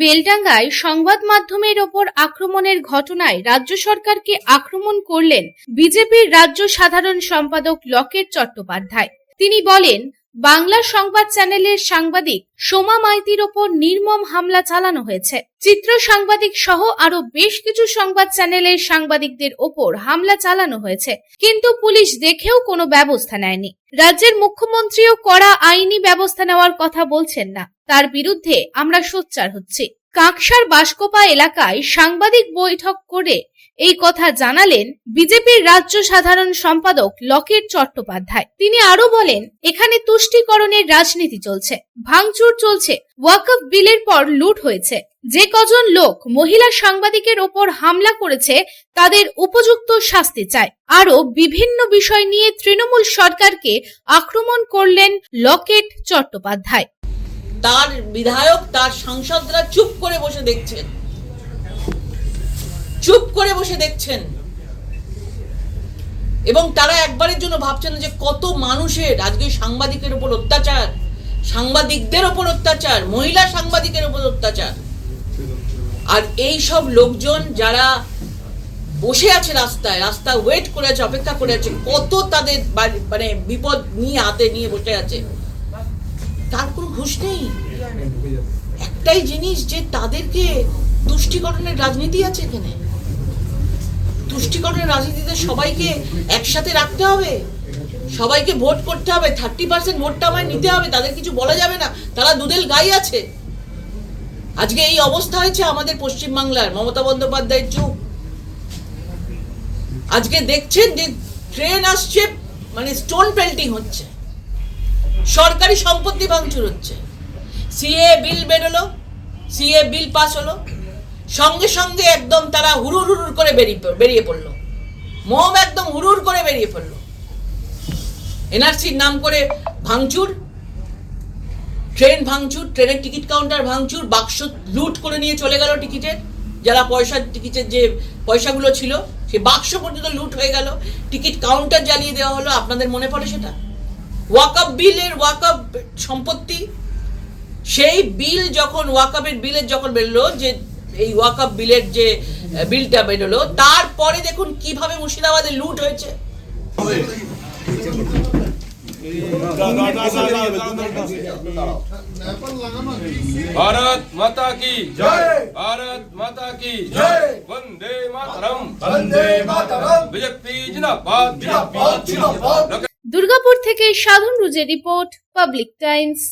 বেলডাঙ্গায় সংবাদ মাধ্যমের ওপর আক্রমণের ঘটনায় রাজ্য সরকারকে আক্রমণ করলেন বিজেপির রাজ্য সাধারণ সম্পাদক লকেট চট্টোপাধ্যায়। তিনি বলেন, বাংলা সংবাদ চ্যানেলের সাংবাদিক সোমা মাইতির ওপর নির্মম হামলা চালানো হয়েছে। চিত্র সাংবাদিক সহ আরো বেশ কিছু সংবাদ চ্যানেলের সাংবাদিকদের ওপর হামলা চালানো হয়েছে, কিন্তু পুলিশ দেখেও কোনো ব্যবস্থা নেয়নি। রাজ্যের মুখ্যমন্ত্রীও কড়া আইনি ব্যবস্থা নেওয়ার কথা বলছেন না। তার বিরুদ্ধে আমরা সোচ্চার হচ্ছি। কাঁকসার বাসকোপা এলাকায় সাংবাদিক বৈঠক করে এই কথা জানালেন বিজেপির রাজ্য সাধারণ সম্পাদক লকেট চট্টোপাধ্যায়। তিনি আরো বলেন, এখানে তুষ্টিকরণের রাজনীতি চলছে, ভাঙচুর চলছে, ওয়াকফ বিলের পর লুট হয়েছে। যে কজন লোক মহিলা সাংবাদিকের ওপর হামলা করেছে তাদের উপযুক্ত শাস্তি চায়। আরো বিভিন্ন বিষয় নিয়ে তৃণমূল সরকারকে আক্রমণ করলেন লকেট চট্টোপাধ্যায়। তার বিধায়ক, তার সাংসদরা চুপ করে বসে দেখছেন, এবং তারা একবারের জন্য ভাবছেন যে কত মানুষের আজকে সাংবাদিকের উপর অত্যাচার, সাংবাদিকদের উপর অত্যাচার, মহিলা সাংবাদিকের উপর অত্যাচার। আর এই সব লোকজন যারা বসে আছে রাস্তা ওয়েট করে আছে, অপেক্ষা করে আছে, কত তাদের মানে বিপদ নিয়ে হাতে নিয়ে বসে আছে, তার কোনো ঘুষ নেই। একটাই জিনিস, যে তাদেরকে তুষ্টিকরণের রাজনীতি আছে। এখানে তুষ্টিকরণের রাজনীতিতে সবাইকে একসাথে রাখতে হবে, সবাইকে ভোট করতে হবে, 30% ভোটটা আমায় নিতে হবে, তাদের কিছু বলা যাবে না, তারা দুধেল গাই আছে। আজকে এই অবস্থা হয়েছে আমাদের পশ্চিমবাংলার। মমতা বন্দ্যোপাধ্যায় চুপ। আজকে দেখছেন যে ট্রেন আসছে, মানে স্টোন পেল্টিং হচ্ছে, সরকারি সম্পত্তি ভাঙচুর হচ্ছে। সিএ বিল বেরোলো, সিএ বিল পাস হলো, সঙ্গে সঙ্গে একদম তারা হুড়ুর করে বেরিয়ে পড়লো, মম একদম হুড়ুর করে বেরিয়ে পড়লো। এনআরসির নাম করে ভাঙচুর, ট্রেন ভাঙচুর, ট্রেনের টিকিট কাউন্টার ভাঙচুর, বাক্স লুট করে নিয়ে চলে গেল টিকিটের, যারা টিকিটের যে পয়সাগুলো ছিল সে বাক্স পর্যন্ত লুট হয়ে গেল, টিকিট কাউন্টার জ্বালিয়ে দেওয়া হলো। আপনাদের মনে পড়ে সেটা? ওয়াকফ সম্পত্তি, সেই বিল যখন ওয়াকফের বিলের যখন বেরোলো, যে এই ওয়াকফ বিলের যে বিলটা বেরোলো, তারপরে দেখুন কিভাবে মুর্শিদাবাদে লুট হয়েছে। भारत माता की जय, भारत माता की जय, वंदे मातरम, वंदे मातरम, बीजेपी जिंदाबाद, দুর্গাপুর থেকে সাধন রুজের রিপোর্ট, পাবলিক টাইমস।